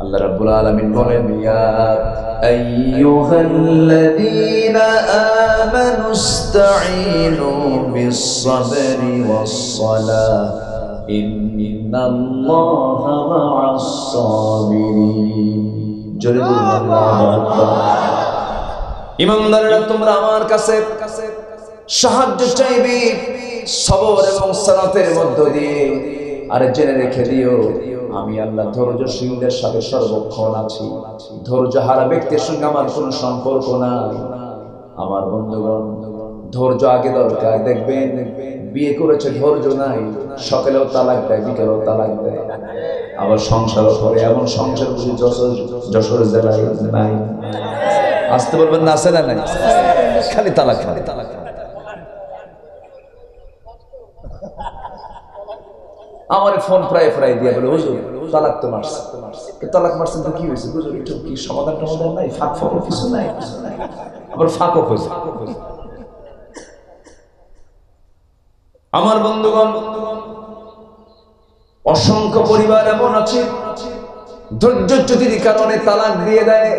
আল্লাহ রাব্বুল আলামিন বলেন, ইয়া আইয়ুহাল্লাযীনা আমানুস্তাঈনু বিস-সাবরি ওয়াস-সালাহ ইন্নাল্লাহা মা'আস-সাবিরিন। জোরে বলুন আল্লাহু আকবার। ঈমানদাররা, তোমরা আমার কাছে সাহায্য চাইবে সবর এবং সালাতের মধ্য দিয়ে, আর জেনে রেখে দিও আমি আল্লাহ ধৈর্যশীলদের সাথে সর্বক্ষণ আছি। ধৈর্য হারা ব্যক্তির সঙ্গে আমার কোনো সম্পর্ক নাই। আমার বন্ধুগণ, ধৈর্য আগে দরকার। দেখবেন বিয়ে করেছে, ধৈর্য নাই, সকালেও তালাক দেয়, বিকেলেও তালাক দেয়, আবার সংসারও করে। এমন সংসার বুঝি যশোর জেলায় নাই। আসতে বলবেন না, আছে না নাই? খালি তালাক, খালি তালাক। আমার ফোন প্রায় দিয়ে বলে, হুজুর তালাক তো মারছে। তালাক মারছেন তো কি হয়েছে হুজুর? একটু কি সমাধান টমাধান নাই? ফাঁক ফাঁকও কিছু নাই? আবার ফাঁকও হয়েছে। আমার বন্ধুগণ, অসংখ্য পরিবার এমন আছে ধৈর্যচ্যুতির কারণে তালাক দিয়ে দেয়।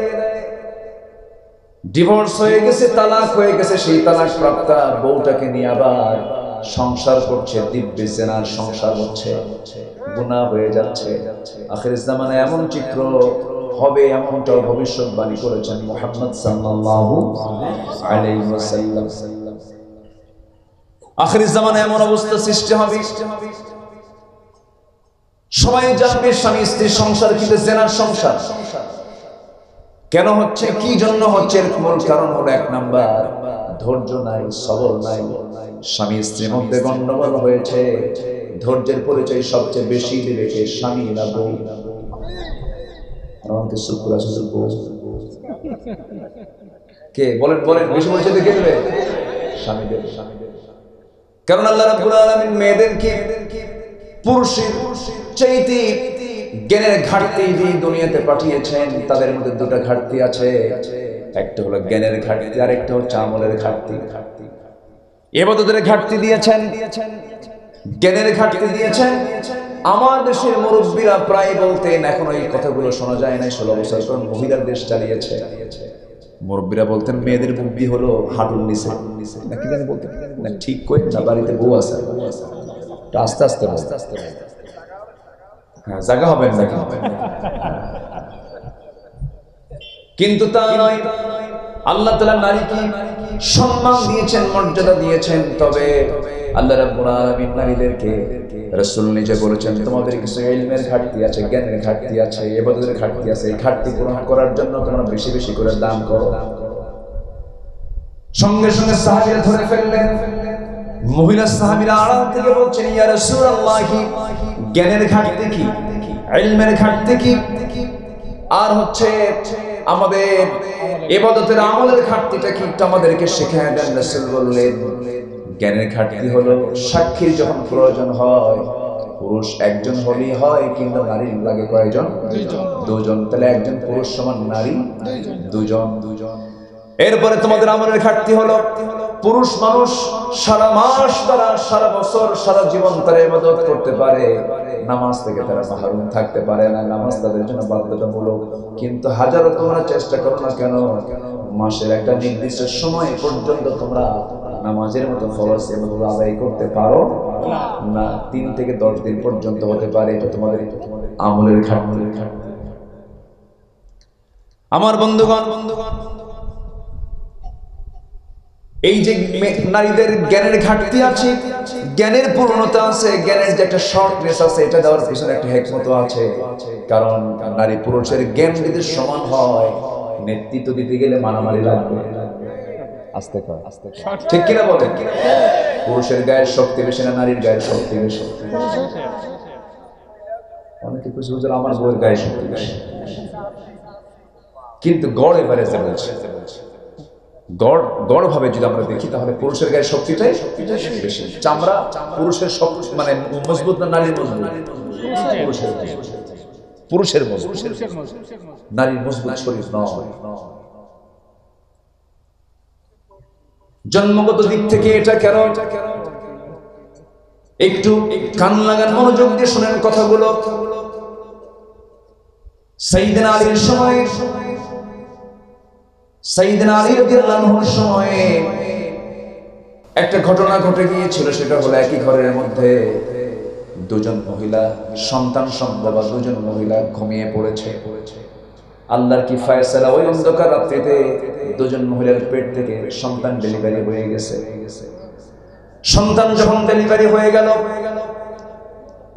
ডিভোর্স হয়ে গেছে, তালাক হয়ে গেছে, সেই তালাক প্রাপ্তা বউটাকে নিয়ে আবার সংসার করছে, দিব্যি জেনার সংসার হচ্ছে, গুনাহ হয়ে যাচ্ছে। আখির জামানায় এমন চিত্র হবে, এমনটা ভবিষ্যৎবাণী করেছেন মুহাম্মদ সাল্লাল্লাহু আলাইহি ওয়াসাল্লাম। আখির জামানায় এমন অবস্থা সৃষ্টি হবে, সবাই জানবে স্বামী স্ত্রীর সংসার কিন্তু জেনার সংসার। কেন হচ্ছে, কি জন্য হচ্ছে? এর মূল কারণ হলো, এক নাম্বার, ধৈর্য নাই, সবর নাই। স্বামী স্ত্রীর মধ্যে গন্ডগোল হয়েছে। ধৈর্যের পরিচয় সবচেয়ে বেশি দিবে কে? স্বামী না বউ? আমাকে শুক্রা কে বলেন, বলেন বেশি পরিচয় কে দেবে? স্বামী দেবে। কারণ আল্লাহ রাব্বুল আলামিন মেয়েদেরকে পুরুষের চাইতে জ্ঞানের ঘাটতি দিয়ে দুনিয়াতে পাঠিয়েছেন। তাদের মধ্যে দুটো ঘাটতি আছে, একটা হলো জ্ঞানের ঘাটতি, আর একটা হচ্ছে আমলের ঘাটতি। ইবাদতের ঘাটতি দিয়েছেন, জ্ঞানের ঘাটতি দিয়েছেন। আমার দেশের মুরব্বীরা প্রায় বলতেন, এখন এই কথাগুলো শোনা যায় না, 16 বছর পর মহিলার দেশ চালিয়েছে। মুরব্বীরা বলতেন মেয়েদের বুদ্ধি হলো হাঁটুর নিচে, নাকি জানি বলতেন না, ঠিক কই না, বাড়িতে বউ আছে, আস্তে আস্তে আস্তে হ্যাঁ জায়গা হবে না। কিন্তু তা নয়। আল্লাহ তাআলা নারীকে সম্মান দিয়েছেন, মর্যাদা দিয়েছেন। তবে আল্লাহ রাব্বুল আলামিন নারীদেরকে, রাসূল নিজে বলেছেন, তোমাদের কিছু ইলমের ঘাটতি আছে, জ্ঞানের ঘাটতি আছে, ইবাদতের ঘাটতি আছে। এই ঘাটতি পূরণ করার জন্য তোমরা বেশি বেশি করে দান করো। সঙ্গে সঙ্গে সাহাবীরা ধরে ফেললেন। মহিলা সাহাবীরা আড়াল থেকে বলছেন, ইয়া রাসূলুল্লাহ, জ্ঞানের ঘাটতি কি, ইলমের ঘাটতি কি, আর হচ্ছে আমাদের ইবাদতের আমলের ঘাটতিটা কি, একটু আমাদেরকে শিখিয়ে দেন। রাসূল বললেন, জ্ঞানের ঘাটতি হলো সাক্ষীর যখন প্রয়োজন হয়, পুরুষ একজন হলেই হয়, কিন্তু নারীর লাগে কয়জন? দুজন। তাহলে একজন পুরুষ সমান নারী দুজন। এরপরে তোমাদের আমলের ঘাটতি হলো, পুরুষ মানুষ সারা মাস তারা, সারা বছর, সারা জীবন তারা ইবাদত করতে পারে, নামাজ থেকে তারা মাহরুম থাকতে পারে না। নামাজ তাদের জন্য বাধ্যতামূলক। কিন্তু হাজারো তোমরা চেষ্টা করো না কেন, মাসের একটা নির্দিষ্ট সময় পর্যন্ত তোমরা নামাজের মতো ফরজ এগুলো আদায় করতে পারো না। 3 থেকে 10 দিন পর্যন্ত হতে পারে। এটা তোমাদের আমলের ঘাটতি। আমার বন্ধুগণ, এই যে নারীদের জ্ঞানের ঘাটতি আছে, জ্ঞানের পূর্ণতা আছে, জ্ঞানের যে একটা শর্টনেস আছে, এটা দেওয়ার পিছনে একটা হিকমত আছে। কারণ নারী পুরুষের জ্ঞান যদি সমান হয়, নেতৃত্ব দিতে গেলে মারামারি লাগবে। আস্তে কর, ঠিক কিনা বলেন? পুরুষের গায়ের শক্তি বেশি না নারীর গায়ের শক্তি বেশি? অনেকে খুশি হুজুর আমার বউয়ের গায়ের শক্তি বেশি, কিন্তু গড় এভারেজে বলছে। গড় ভাবে যদি আমরা দেখি, তাহলে পুরুষের গায়ের শক্তিটাই বেশি। চামড়া পুরুষের শক্তি মানে মজবুত না নারীর মজবুত? পুরুষের মজবুত, নারীর মজবুত শরীর নয়। জন্মগত দিক থেকে এটা কেন? একটু কান লাগান, মনোযোগ দিয়ে শুনেন কথাগুলো। সাইয়েদনা আলীর সময়, সাইয়েদনা আলী রাদিয়াল্লাহু আনহুর সময়ে একটা ঘটনা ঘটে গিয়েছিল। সেটা হলো একই ঘরের মধ্যে দুজন মহিলা সন্তান সম্ভবা, দুজন মহিলা ঘুমিয়ে পড়েছে। আল্লাহর কি ফয়সালা, ওই অন্ধকার রাত্রিতে দুজন মহিলার পেট থেকে সন্তান ডেলিভারি হয়ে গেছে। সন্তান যখন ডেলিভারি হয়ে গেল,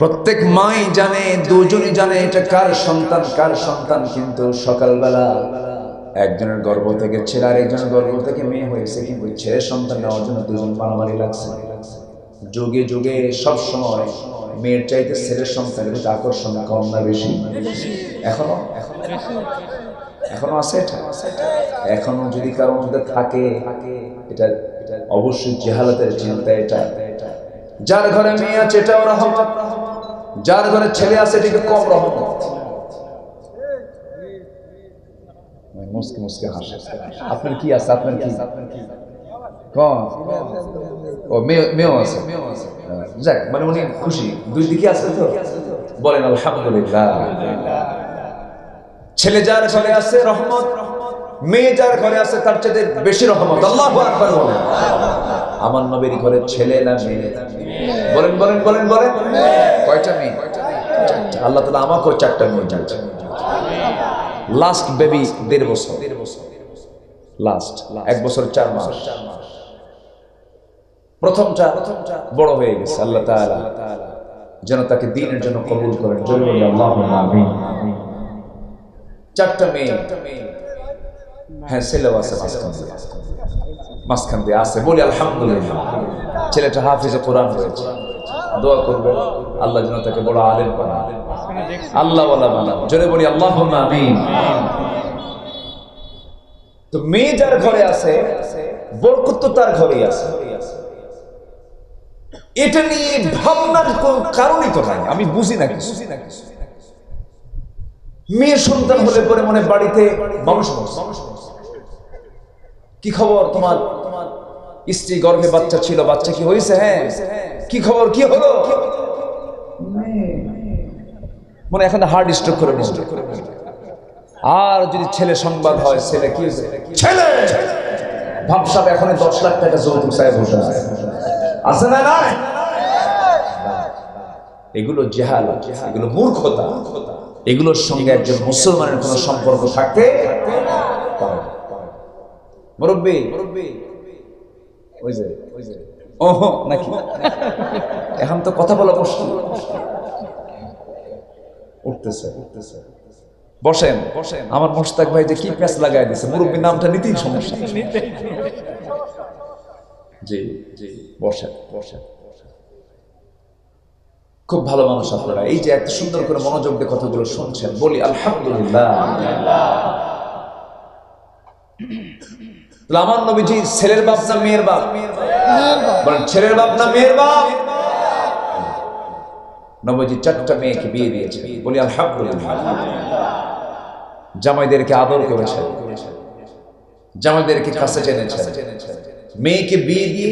প্রত্যেক মাই জানে, দুজনই জানে এটা কার সন্তান কার সন্তান, কিন্তু সকালবেলা একজনের গর্ভ থেকে ছেলে আর একজনের গর্ভ থেকে মেয়ে হয়েছে, কিন্তু ছেলের সন্তান নেওয়ার জন্য দুজন মারামারি লাগছে। যুগে যুগে সব সময় মেয়ের চাইতে ছেলের সন্তানের প্রতি আকর্ষণ কম না বেশি? এখনো এখনো আছে এটা? এখনো যদি কারোর মধ্যে থাকে, এটা অবশ্যই জাহালাতের চিন্তা। এটা যার ঘরে মেয়ে আছে এটাও রহমত, যার ঘরে ছেলে আছে এটা একটু কম রহমত। মুসকে মুসকে হাসে। আপনার কি আছে? আপনার কি কম? ও মেয়েও আছে। যাক, মানে উনি খুশি, দুই দিকে আছে তো, বলেন আলহামদুলিল্লাহ। ছেলে যার ঘরে আছে রহমত, মেয়ে যার ঘরে আছে তার চেয়ে বেশি রহমত। আল্লাহু আকবার বলেন। আমার নবীর ঘরে ছেলে না মেয়ে? বলেন বলেন বলেন বলেন। কয়টা মেয়ে? আল্লাহ তাআলা আমাকেও 4টা মেয়ে দিয়েছে। লাস্ট বেবি 1.5 বছর, লাস্ট 1 বছর 4 মাস। প্রথমটা বড় হয়ে গেছে। আল্লাহ তাআলা যেন তাকে দ্বীনের জন্য কবুল করেন। জোরে বলি আল্লাহুম্মা আমিন। 4টা মেয়ে। হ্যাঁ, ছেলেও আছে মাঝখান দিয়ে আছে। বলি আলহামদুলিল্লাহ। ছেলেটা হাফিজে কোরআন হয়েছে। দোয়া করবে আল্লাহ যেন তাকে বড় আলেম বানায়, আল্লাহ ওয়ালা বানায়। জোরে বলি আল্লাহুম্মা আমিন। তো মেয়ে যার ঘরে আছে, বরকত তো তার ঘরেই আছে। এটা নিয়ে ভাবনার কোন কারণই তো নাই, আমি বুঝি না কিছু। মেয়ে সন্তান হলে পরে মনে বাড়িতে মানুষ কি খবর তোমার স্ত্রী গর্ভে বাচ্চা ছিল, বাচ্চা কি হয়েছে? হ্যাঁ। কি খবর, কি হলো? মনে এখন হার্ট স্ট্রোক করে মরবে। আর যদি ছেলে সংবাদ হয়, ছেলে কি ছেলে ভাবসাব এখন 10 লাখ টাকা যৌতুক চায় বসে আছে না? নাই, এগুলো জাহালাত, এগুলো মূর্খতা। এগুলোর সঙ্গে একজন মুসলমানের কোনো সম্পর্ক থাকতে পারে? মুরব্বি ওই যে ওহো নাকি? এখন তো কথা বলা মুশকিল। উঠতেছে বসেন। আমার মোশতাক ভাই যে কি প্যাচ লাগাই দিয়েছে, মুরব্বীর নামটা নিতেই সমস্যা। জি জি, বসেন বসেন। খুব ভালো মানুষ আপনারা, এই যে এত সুন্দর করে মনোযোগ দিয়ে কথাগুলো শুনছেন। বলি আলহামদুলিল্লাহ। আমার নবীজি ছেলের বাপ না মেয়ের বাপ? বলেন ছেলের বাপ না মেয়ের বাপ? নবীজি 4টা মেয়েকে বিয়ে দিয়েছে। বলি আলহামদুলিল্লাহ। জামাইদেরকে আদর করেছেন, জামাইদেরকে কাছে টেনেছেন। মেয়েকে বিয়ে দিয়ে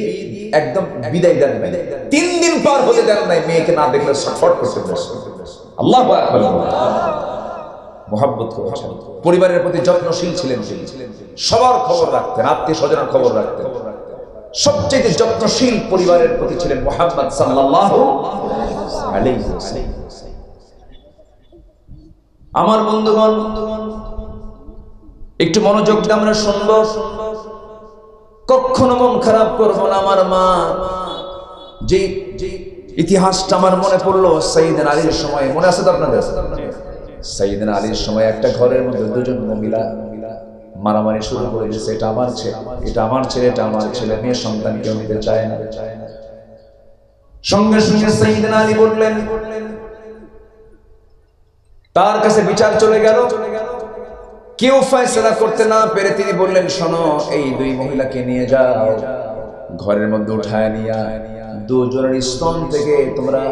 একদম বিদায় দেন নাই, 3 দিন পার হতে দেন নাই মেয়েকে না দেখলে ছটফট করতে বসে। আল্লাহু আকবার। মুহাব্বত করেছেন, পরিবারের প্রতি যত্নশীল ছিলেন, সবার খবর রাখতেন, আত্মীয় স্বজনের খবর রাখতেন। সবচেয়ে যত্নশীল পরিবারের প্রতি ছিলেন মুহাম্মদ সাল্লাল্লাহু আলাইহি ওয়াসাল্লাম। আমার বন্ধুগণ, একটু মনোযোগ দিয়ে আমরা শুনব। কখনো মন খারাপ করবো না। আমার মা যে ইতিহাসটা আমার মনে পড়লো সাইয়েদনা আলীর সময়, মনে আছে তো আপনাদের? সাইয়েদনা আলীর সময় একটা ঘরের মধ্যে দুজন মহিলা মারামারি শুরু করে দিয়েছে। এটা আমার ছেলে, এটা আমার ছেলে, এটা আমার ছেলে। মেয়ে সন্তান কেউ নিতে চায় না। সঙ্গে সঙ্গে সাইয়েদনা আলী বললেন, তার কাছে বিচার চলে গেল। কেউ ফয়সালা করতে না পেরে তিনি বললেন, শোনো, এই 2 মহিলাকে নিয়ে যাও, ঘরের মধ্যে উঠায় নিয়া দুজনের স্তন থেকে তোমরা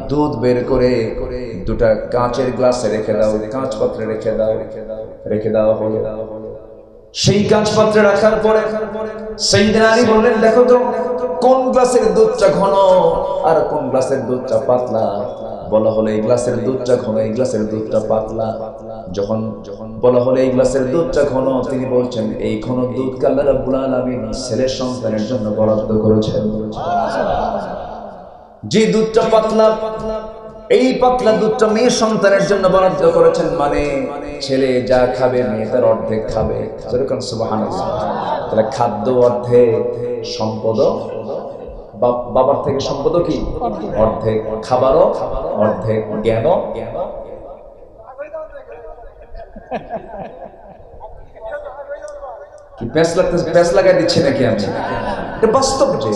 দুধ বের করে 2টা কাঁচের গ্লাসে রেখে দাও, কাঁচ পাত্রে রেখে দেওয়া হলো। সেই কাঁচ পাত্রে রাখার পরে সাইয়েদনা আলী বললেন, দেখো তো কোন গ্লাসের দুধটা ঘন আর কোন গ্লাসের দুধটা পাতলা। বলা হলো এই গ্লাসের দুধটা ঘন, এই গ্লাসের দুধটা পাতলা। যখন বলা হলো এই গ্লাসের দুধটা ঘন, তিনি বলছেন এই ঘন দুধ আল্লাহ রাব্বুল আলামিন ছেলের সন্তানের জন্য বরাদ্দ করেছেন। যে দুধটা পাতলা, এই পাতলা দুধটা মেয়ে সন্তানের জন্য বরাদ্দ করেছেন, মানে ছেলে যা খাবে মেয়ে তার অর্ধেক খাবে। যেরকম সুবহানাল্লাহ। তাহলে খাদ্য অর্ধেক, সম্পদ বাবার থেকে সম্পদ কি অর্ধেক, খাবারও অর্ধেক, জ্ঞানও। কি প্যাঁচ লাগতেছে, প্যাঁচ লাগাই দিচ্ছে নাকি আমি? এটা বাস্তব। যে